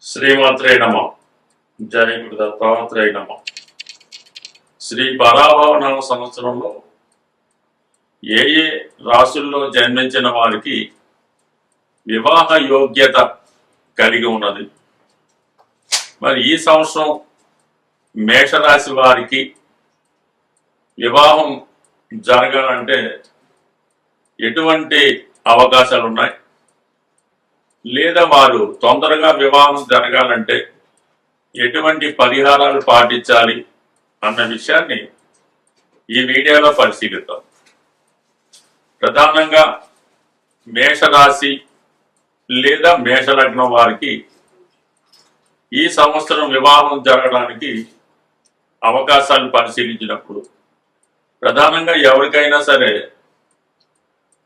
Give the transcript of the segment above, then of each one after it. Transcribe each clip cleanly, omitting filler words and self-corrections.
శ్రీమాత్రే నమ. జయ గురు దత్తాత్రేయ నమ. శ్రీ పరాభవ సంవత్సరంలో ఏ ఏ రాశుల్లో జన్మించిన వారికి వివాహ యోగ్యత కలిగి ఉన్నది, మరి ఈ సంవత్సరం మేషరాశి వారికి వివాహం జరగాలంటే ఎటువంటి అవకాశాలు ఉన్నాయి, లేదా వారు తొందరగా వివాహం జరగాలంటే ఎటువంటి పరిహారాలు పాటించాలి అన్న విషయాన్ని ఈ వీడియోలో పరిశీలిద్దాం. ప్రధానంగా మేషరాశి లేదా మేషలగ్నం వారికి ఈ సంవత్సరం వివాహం జరగడానికి అవకాశాలు పరిశీలించినప్పుడు ప్రధానంగా ఎవరికైనా సరే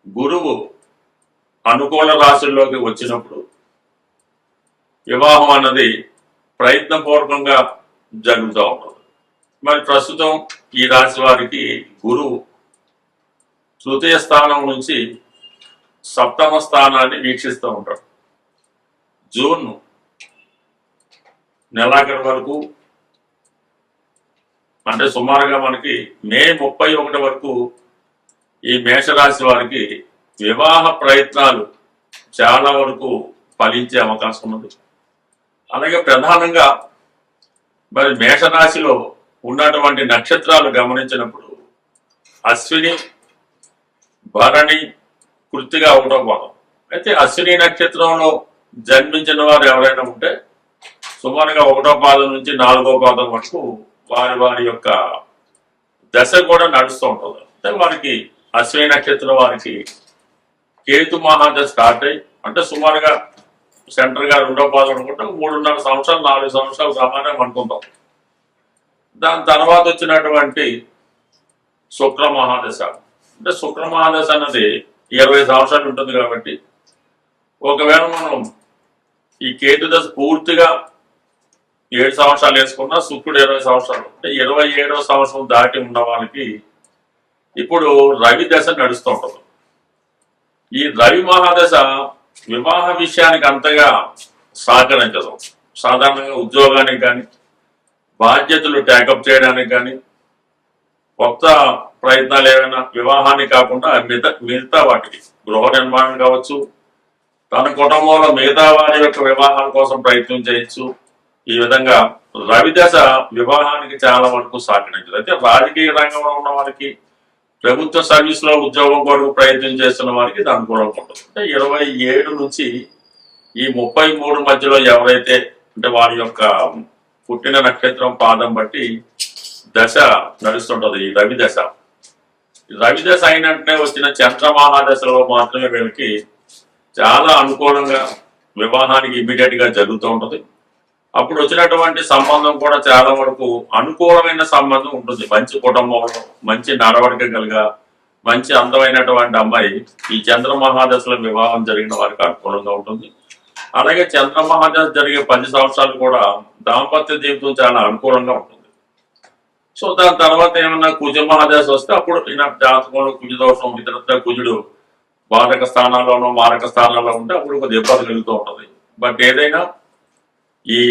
గురువు అనుకూల రాశుల్లోకి వచ్చినప్పుడు వివాహం అన్నది ప్రయత్నపూర్వకంగా జరుగుతూ ఉంటుంది. మరి ప్రస్తుతం ఈ రాశి వారికి గురువు తృతీయ స్థానం నుంచి సప్తమ స్థానాన్ని వీక్షిస్తూ ఉంటాడు. జూన్ నెలాఖరు వరకు, అంటే సుమారుగా మనకి మే 31 వరకు ఈ మేషరాశి వారికి వివాహ ప్రయత్నాలు చాలా వరకు ఫలించే అవకాశం ఉంది. అలాగే ప్రధానంగా మరి మేషరాశిలో ఉన్నటువంటి నక్షత్రాలు గమనించినప్పుడు అశ్విని, భరణి, కృత్తిక ఒకటో పాదం. అయితే అశ్విని నక్షత్రంలో జన్మించిన వారు ఎవరైనా ఉంటే సుమారుగా 1వ పాదం నుంచి 4వ పాదం వరకు వారి యొక్క దశ కూడా నడుస్తూ ఉంటుంది. అంటే వారికి అశ్విని నక్షత్రం వారికి కేతు మహాదశ స్టార్ట్ అయ్యి, అంటే సుమారుగా సెంటర్ గా 2వ పాదం అనుకుంటే 3.5 సంవత్సరాలు 4 సంవత్సరాలు సమానం అనుకుంటాం. దాని తర్వాత వచ్చినటువంటి శుక్ర మహాదశ, అంటే శుక్ర మహాదశ అన్నది 20 సంవత్సరాలు ఉంటుంది. కాబట్టి ఒకవేళ మనం ఈ కేతు దశ పూర్తిగా 7 సంవత్సరాలు వేసుకున్నా శుక్రుడు 20 సంవత్సరాలు, అంటే 27వ సంవత్సరం దాటి ఉన్న వాళ్ళకి ఇప్పుడు రవి దశ నడుస్తూ ఉంటుంది. ఈ రవి మహాదశ వివాహ విషయానికి అంతగా సహకరించదు. సాధారణంగా ఉద్యోగానికి కానీ, బాధ్యతలు టేకప్ చేయడానికి కానీ, కొత్త ప్రయత్నాలు ఏమైనా వివాహాన్ని కాకుండా మిగతా వాటికి గృహ నిర్మాణం కావచ్చు, తన కుటుంబంలో మిగతా వారి యొక్క వివాహాల కోసం ప్రయత్నం చేయొచ్చు. ఈ విధంగా రవిదశ వివాహానికి చాలా వరకు సహకరించదు. అయితే రాజకీయ రంగంలో ఉన్న వారికి, ప్రభుత్వ సర్వీస్ లో ఉద్యోగం కొరకు ప్రయత్నం చేస్తున్న వారికి ఇది అనుకూలంగా ఉంటుంది. అంటే 27 నుంచి ఈ 33 మధ్యలో ఎవరైతే, అంటే వారి యొక్క పుట్టిన నక్షత్రం పాదం బట్టి దశ నడుస్తుంటది ఈ రవి దశ. రవి దశ అయినట్టునే వచ్చిన చంద్ర మహాదశలో మాత్రమే వీళ్ళకి చాలా అనుకూలంగా వివాహానికి ఇమీడియట్ గా జరుగుతూ ఉంటుంది. అప్పుడు వచ్చినటువంటి సంబంధం కూడా చాలా వరకు అనుకూలమైన సంబంధం ఉంటుంది. మంచి కుటుంబంలో మంచి నడవడిక కలిగా మంచి అందమైనటువంటి అమ్మాయి ఈ చంద్ర మహాదశలో వివాహం జరిగిన వారికి అనుకూలంగా ఉంటుంది. అలాగే చంద్ర మహాదశ జరిగే 10 సంవత్సరాలు కూడా దాంపత్య జీవితం చాలా అనుకూలంగా ఉంటుంది. సో దాని తర్వాత ఏమన్నా కుజ మహాదశ వస్తే అప్పుడు ఈయన జాతకంలో కుజ దోషం, ఇతరత్ర కుజుడు బాధక స్థానాల్లోనూ మారక స్థానాల్లో ఉంటే అప్పుడు కొద్దిగా ఇబ్బంది కలుగుతూ ఉంటుంది. బట్ ఏదైనా ఈ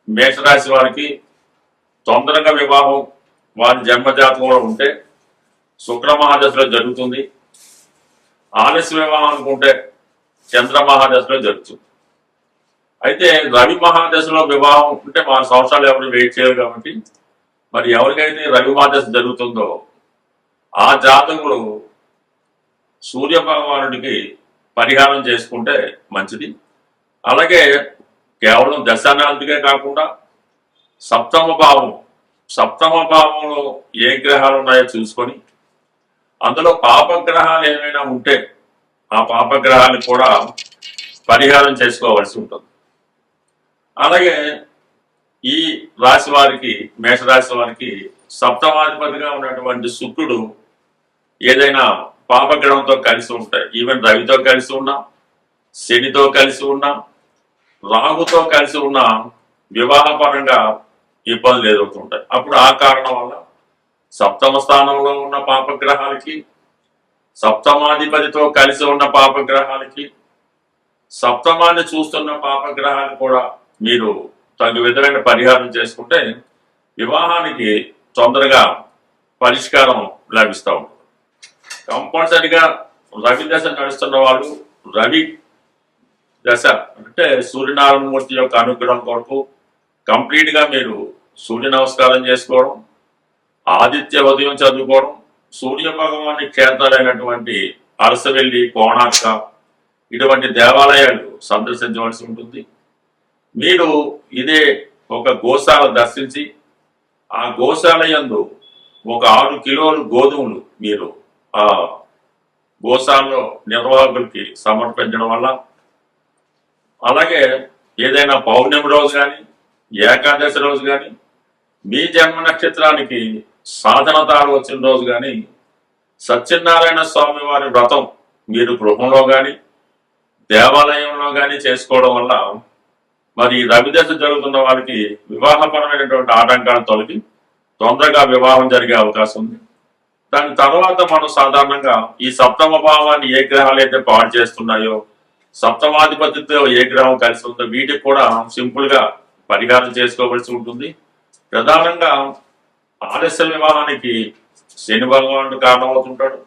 మేషరాశి వారికి తొందరగా వివాహం వారి జన్మజాతకంలో ఉంటే శుక్ర మహాదశలో జరుగుతుంది. ఆలస్య వివాహం అనుకుంటే చంద్ర మహాదశలో జరుగుతుంది. అయితే రవి మహాదశలో వివాహం ఉంటే 4 సంవత్సరాలు ఎవరు వెయిట్ చేయరు. కాబట్టి మరి ఎవరికైతే రవి మహాదశ జరుగుతుందో ఆ జాతకులు సూర్య భగవానుడికి పరిహారం చేసుకుంటే మంచిది. అలాగే కేవలం దశానాథుడికే కాకుండా సప్తమ భావంలో ఏ గ్రహాలు ఉన్నాయో చూసుకొని అందులో పాపగ్రహాలు ఏమైనా ఉంటే ఆ పాపగ్రహాన్ని కూడా పరిహారం చేసుకోవాల్సి ఉంటుంది. అలాగే ఈ రాశి వారికి, మేషరాశి వారికి సప్తమాధిపతిగా ఉన్నటువంటి శుక్రుడు ఏదైనా పాపగ్రహంతో కలిసి ఉంటాయి, ఈవెన్ రవితో కలిసి ఉన్నా, శనితో కలిసి ఉన్నా, రాహుతో కలిసి ఉన్న వివాహపరంగా ఇబ్బందులు ఎదురవుతుంటాయి. అప్పుడు ఆ కారణం వల్ల సప్తమ స్థానంలో ఉన్న పాపగ్రహాలకి, సప్తమాధిపతితో కలిసి ఉన్న పాపగ్రహాలకి సప్తమాన్ని చూస్తున్న పాపగ్రహాన్ని కూడా మీరు తగు విధమైన పరిహారం చేసుకుంటే వివాహానికి తొందరగా పరిష్కారం లభిస్తూ ఉంటుంది. కంపల్సరిగా రవి దశ నడుస్తున్న వాళ్ళు రవి దశ అంటే సూర్యనారాయణమూర్తి యొక్క అనుగ్రహం కొరకు కంప్లీట్గా మీరు సూర్య నమస్కారం చేసుకోవడం, ఆదిత్య ఉదయం చదువుకోవడం, సూర్య భగవాని క్షేత్రాలైనటువంటి అరసవెల్లి, కోణార్క ఇటువంటి దేవాలయాలు సందర్శించవలసి ఉంటుంది. మీరు ఇదే ఒక గోశాల దర్శించి ఆ గోశాల యందు ఒక 6 కిలోలు గోధుమలు మీరు ఆ గోశాలలో నిర్వాహకులకి సమర్పించడం వల్ల, అలాగే ఏదైనా పౌర్ణమి రోజు కానీ ఏకాదశి రోజు కానీ మీ జన్మ నక్షత్రానికి సాధన తాడు వచ్చిన రోజు కానీ సత్యనారాయణ స్వామి వారి వ్రతం మీరు గృహంలో కానీ దేవాలయంలో కానీ చేసుకోవడం వల్ల మరి రవిదశ జరుగుతున్న వారికి వివాహపరమైనటువంటి ఆటంకాలు తొలగి తొందరగా వివాహం జరిగే అవకాశం ఉంది. దాని తర్వాత మనం సాధారణంగా ఈ సప్తమ భావాన్ని ఏ గ్రహాలు అయితే పాడు చేస్తున్నాయో, సప్తమాధిపతితో ఏ గ్రహం కలిసి ఉందో వీటికి కూడా సింపుల్ గా పరిహారం చేసుకోవలసి ఉంటుంది. ప్రధానంగా ఆలస్య వివాహానికి శని భగవానుడు కారణమవుతుంటాడు,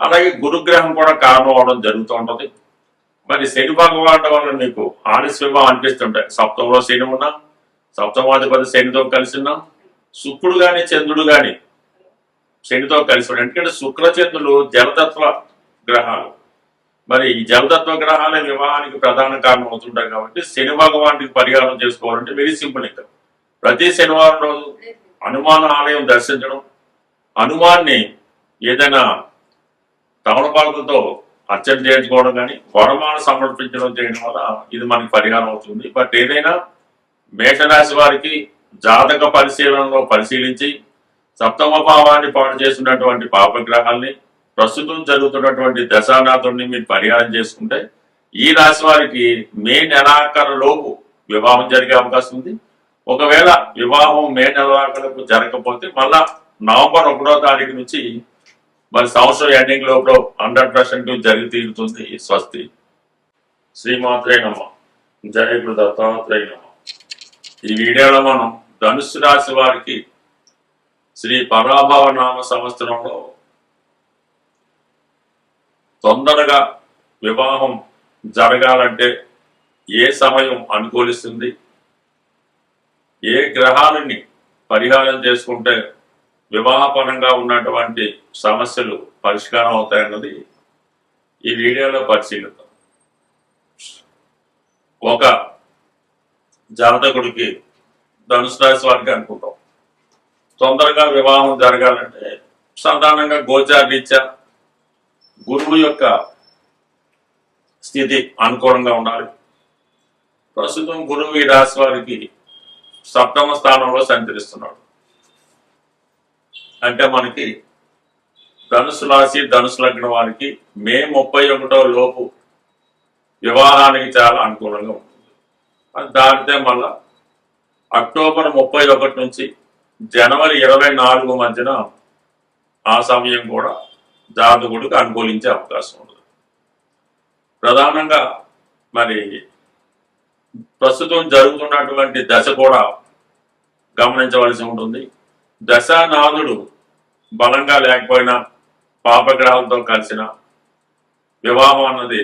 అలాగే గురుగ్రహం కూడా కారణం అవడం జరుగుతూ ఉంటుంది. మరి శని భగవానుడు వల్ల మీకు ఆలస్య వివాహం అనిపిస్తుంటాయి. సప్తంలో శని ఉన్నా, సప్తమాధిపతి శనితో కలిసి ఉన్నా, శుక్రుడు గాని చంద్రుడు గాని శనితో కలిసి ఉన్నాడు. ఎందుకంటే శుక్రచంద్రులు జలతత్వ గ్రహాలు. మరి ఈ జలతత్వ గ్రహాలే వివాహానికి ప్రధాన కారణం అవుతుంటాయి. కాబట్టి శని భగవానికి పరిహారం చేసుకోవాలంటే వెరీ సింపుల్. ఇంకా ప్రతి శనివారం రోజు హనుమాన్ ఆలయం దర్శించడం, హనుమాన్ని ఏదైనా తమలపాకులతో అర్చన చేయించుకోవడం కానీ వరమాల సమర్పించడం చేయడం వల్ల ఇది మనకి పరిహారం అవుతుంది. బట్ ఏదైనా మేషరాశి వారికి జాతక పరిశీలనలో పరిశీలించి సప్తమ భావాన్ని పాడు చేస్తున్నటువంటి పాపగ్రహాల్ని, ప్రస్తుతం జరుగుతున్నటువంటి దశానాథుడిని మీరు పరిహారం చేసుకుంటే ఈ రాశి వారికి మే నెలాఖరులోపు వివాహం జరిగే అవకాశం ఉంది. ఒకవేళ వివాహం మే నెలాఖరులకు జరగకపోతే మళ్ళా నవంబర్ 1వ తారీఖు నుంచి మరి సంవత్సరం ఎండింగ్ లోపల 100% జరిగి తీరుతుంది. స్వస్తి. శ్రీమాత్రే నమః. జయ గురు దత్తాత్రేయ నమః. ఈ వీడియోలో మనం ధనుసు రాశి వారికి శ్రీ పరాభవ నామ సంవత్సరంలో తొందరగా వివాహం జరగాలంటే ఏ సమయం అనుకూలిస్తుంది, ఏ గ్రహాలని పరిహారం చేసుకుంటే వివాహపరంగా ఉన్నటువంటి సమస్యలు పరిష్కారం అవుతాయన్నది ఈ వీడియోలో పరిశీలిద్దాం. ఒక జాతకుడికి ధనుసు రాశి వారికి అనుకుంటాం తొందరగా వివాహం జరగాలంటే సాధారణంగా గోచార రీత్యా గురువు యొక్క స్థితి అనుకూలంగా ఉండాలి. ప్రస్తుతం గురువు ఈ రాశి వారికి 7వ స్థానంలో సంచరిస్తున్నాడు. అంటే మనకి ధనుసు రాశి ధనుసు లగ్నం వారికి మే 31వ లోపు వివాహానికి చాలా అనుకూలంగా ఉంటుంది. అది దాటితే మళ్ళా అక్టోబర్ 31 నుంచి జనవరి 24 మధ్యన ఆ సమయం కూడా జాతకుడికి అనుకూలించే అవకాశం ఉంటుంది. ప్రధానంగా మరి ప్రస్తుతం జరుగుతున్నటువంటి దశ కూడా గమనించవలసి ఉంటుంది. దశానాథుడు బలంగా లేకపోయినా పాపగ్రహాలతో కలిసిన వివాహం అన్నది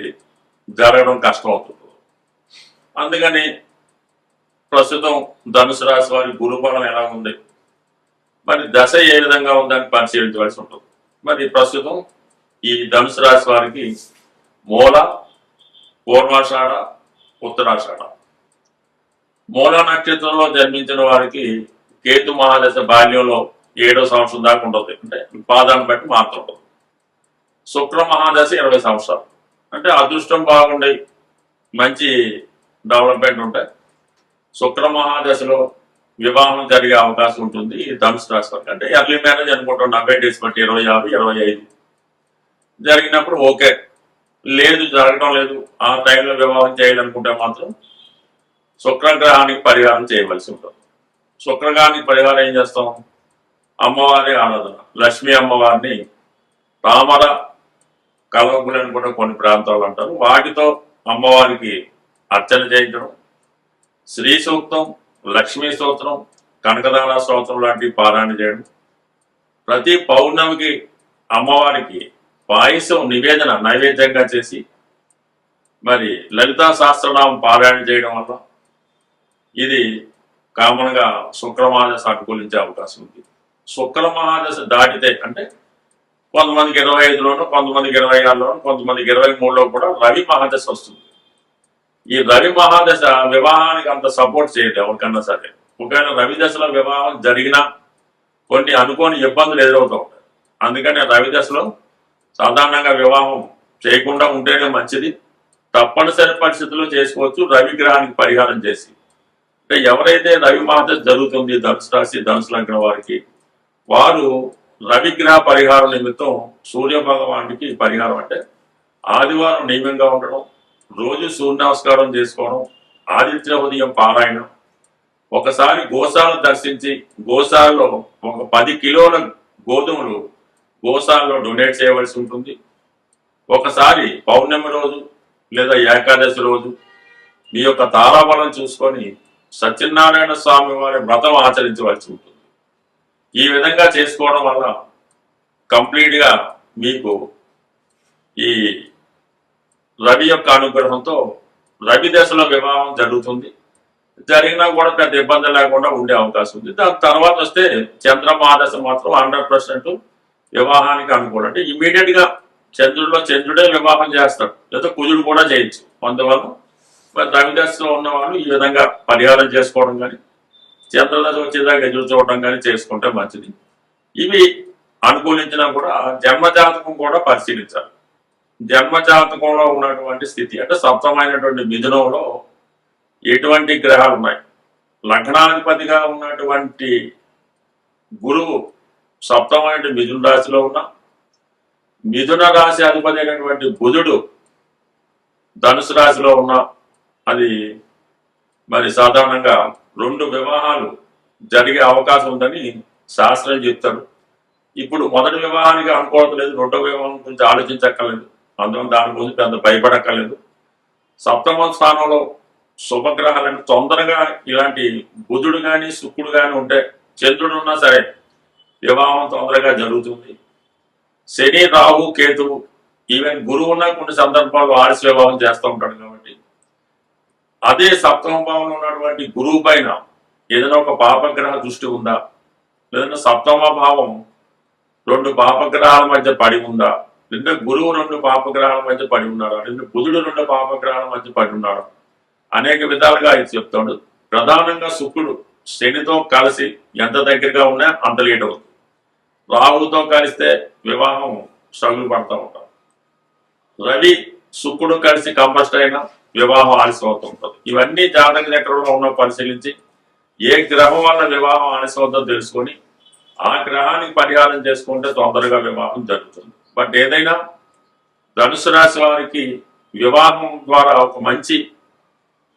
జరగడం కష్టం అవుతుంది. అందుకని ప్రస్తుతం ధనుసు రాశి వారి గురుబలం ఎలా ఉంది, మరి దశ ఏ విధంగా ఉందని పరిశీలించవలసి ఉంటుంది. మరి ప్రస్తుతం ఈ ధనుసు రాశి వారికి మూల, పూర్వాషాఢ, ఉత్తరాషాఢ. మూల నక్షత్రంలో జన్మించిన వారికి కేతు మహాదశ బాల్యంలో 7వ సంవత్సరం దాకా ఉంటుంది. అంటే పాదాన్ని బట్టి మారుతుంటుంది. శుక్ర మహాదశ 20 సంవత్సరాలు. అంటే అదృష్టం బాగుండే మంచి డెవలప్మెంట్ ఉంటాయి. శుక్ర మహాదశలో వివాహం జరిగే అవకాశం ఉంటుంది ఈ ధనుసు రాశి వారికి. అంటే ఎర్లీ మ్యారేజ్ అనుకుంటాం 90 డేస్ బట్టి 25, 25 జరిగినప్పుడు ఓకే. లేదు జరగడం లేదు, ఆ టైంలో వివాహం చేయాలనుకుంటే మాత్రం శుక్రగ్రహానికి పరిహారం చేయవలసి ఉంటుంది. శుక్రగ్రహానికి పరిహారం ఏం చేస్తాం? అమ్మవారి ఆరాధన, లక్ష్మీ అమ్మవారిని తామర కలవకులని కూడా కొన్ని ప్రాంతాలు అంటారు, వాటితో అమ్మవారికి అర్చన చేయించడం, శ్రీ సూక్తం, లక్ష్మీ స్తోత్రం, కనకదాన స్తోత్రం లాంటివి పారాయణ చేయడం, ప్రతి పౌర్ణమికి అమ్మవారికి పాయసం నివేదన నైవేద్యంగా చేసి మరి లలితా సహస్రనామం పారాయణ చేయడం వల్ల ఇది కామన్గా శుక్రమహాదశ అనుకూలించే అవకాశం ఉంది. శుక్రమహాదశ దాటితే అంటే కొంతమందికి 25లోనూ, కొంతమందికి 26లోనూ, కొంతమందికి 23లో కూడా రవి మహాదశ వస్తుంది. ఈ రవి మహాదశ వివాహానికి అంత సపోర్ట్ చేయదు ఎవరికన్నా సరే. ఒకవేళ రవి దశలో వివాహం జరిగినా కొన్ని అనుకోని ఇబ్బందులు ఎదురవుతూ ఉంటాయి. అందుకని రవి దశలో సాధారణంగా వివాహం చేయకుండా ఉంటేనే మంచిది. తప్పనిసరి పరిస్థితుల్లో చేసుకోవచ్చు రవి గ్రహానికి పరిహారం చేసి. అంటే ఎవరైతే రవి మహాదశ జరుగుతుంది ధనుసు రాశి ధనుసు లగ్నం వారికి, వారు రవిగ్రహ పరిహారం నిమిత్తం సూర్య భగవానికి పరిహారం అంటే ఆదివారం నియమంగా ఉండడం, రోజు సూర్య నమస్కారం చేసుకోవడం, ఆదిత్య ఉదయం పారాయణం, ఒకసారి గోశాల దర్శించి గోశాలలో ఒక 10 కిలోల గోధుమలు గోశాలలో డొనేట్ చేయవలసి ఉంటుంది. ఒకసారి పౌర్ణమి రోజు లేదా ఏకాదశి రోజు మీ యొక్క తారాబలం చూసుకొని సత్యనారాయణ స్వామి వారి వ్రతం ఆచరించవలసి ఉంటుంది. ఈ విధంగా చేసుకోవడం వల్ల కంప్లీట్గా మీకు ఈ రవి యొక్క అనుగ్రహంతో రవి దశలో వివాహం జరుగుతుంది. జరిగినా కూడా పెద్ద ఇబ్బంది లేకుండా ఉండే అవకాశం ఉంది. దాని తర్వాత వస్తే చంద్రమహాదశ మాత్రం 100% వివాహానికి అనుకూలం. అంటే ఇమీడియట్ గా చంద్రుడే వివాహం చేస్తాడు, లేదా కుజుడు కూడా చేయొచ్చు. అందువల్ల మరి రవి దశలో ఉన్న వాళ్ళు ఈ విధంగా పరిహారం చేసుకోవడం కానీ చంద్రదశ వచ్చేదాకా ఎదురు చూడటం కానీ చేసుకుంటే మంచిది. ఇవి అనుకూలించినా కూడా జన్మజాతకం కూడా పరిశీలించాలి. జన్మజాతకంలో ఉన్నటువంటి స్థితి అంటే సప్తమైనటువంటి మిథునంలో ఎటువంటి గ్రహాలు ఉన్నాయి, లగ్నాధిపతిగా ఉన్నటువంటి గురువు సప్తమైన మిథున రాశిలో ఉన్న, మిథున రాశి అధిపతి అయినటువంటి బుధుడు ధనుసు రాశిలో ఉన్న, అది మరి సాధారణంగా 2 వివాహాలు జరిగే అవకాశం ఉందని శాస్త్రం చెప్తారు. ఇప్పుడు మొదటి వివాహానికి అనుకోవడం లేదు, 2వ వివాహం గురించి ఆలోచించక్కర్లేదు, అందువల్ల దాని గురించి పెద్ద భయపడక్కర్లేదు. సప్తమ స్థానంలో శుభగ్రహాలను తొందరగా ఇలాంటి బుధుడు కానీ శుక్రుడు కానీ ఉంటే, చంద్రుడు ఉన్నా సరే వివాహం తొందరగా జరుగుతుంది. శని, రాహు, కేతువు, ఈవెన్ గురువు ఉన్న కొన్ని సందర్భాల్లో ఆలస్య వివాహం చేస్తూ ఉంటాడు. కాబట్టి అదే సప్తమ భావంలో ఉన్నటువంటి గురువు పైన ఏదైనా ఒక పాపగ్రహ దృష్టి ఉందా, లేదంటే సప్తమ భావం 2 పాపగ్రహాల మధ్య పడి ఉందా, లేదా గురువు 2 పాపగ్రహాల మధ్య పడి ఉన్నాడా, లేదా బుధుడు 2 పాపగ్రహాల మధ్య పడి ఉన్నాడా, అనేక విధాలుగా ఇది చెప్తాడు. ప్రధానంగా శుక్రుడు శనితో కలిసి ఎంత దగ్గరగా ఉన్నా అంత లేట్ అవుతుంది. రాహుతో కలిస్తే వివాహం స్ట్రగుల్ పడతా ఉంటాం. రవి శుక్రుడు కలిసి కంబస్ట్ అయినా వివాహం ఆలస్యం అవుతూ ఉంటుంది. ఇవన్నీ జాతక చక్రంలో ఉన్న పరిశీలించి ఏ గ్రహం వల్ల వివాహం ఆలస్యం అవుతుందో తెలుసుకొని ఆ గ్రహానికి పరిహారం చేసుకుంటే తొందరగా వివాహం జరుగుతుంది. బట్ ఏదైనా ధనుసు రాశి వారికి వివాహం ద్వారా ఒక మంచి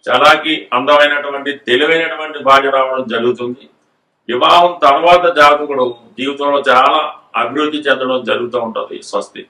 చలాకి అందమైనటువంటి తెలివైనటువంటి భార్య రావడం జరుగుతుంది. వివాహం తర్వాత జాతకుడు జీవితంలో చాలా అభివృద్ధి చెందడం జరుగుతూ ఉంటుంది. స్వస్తి.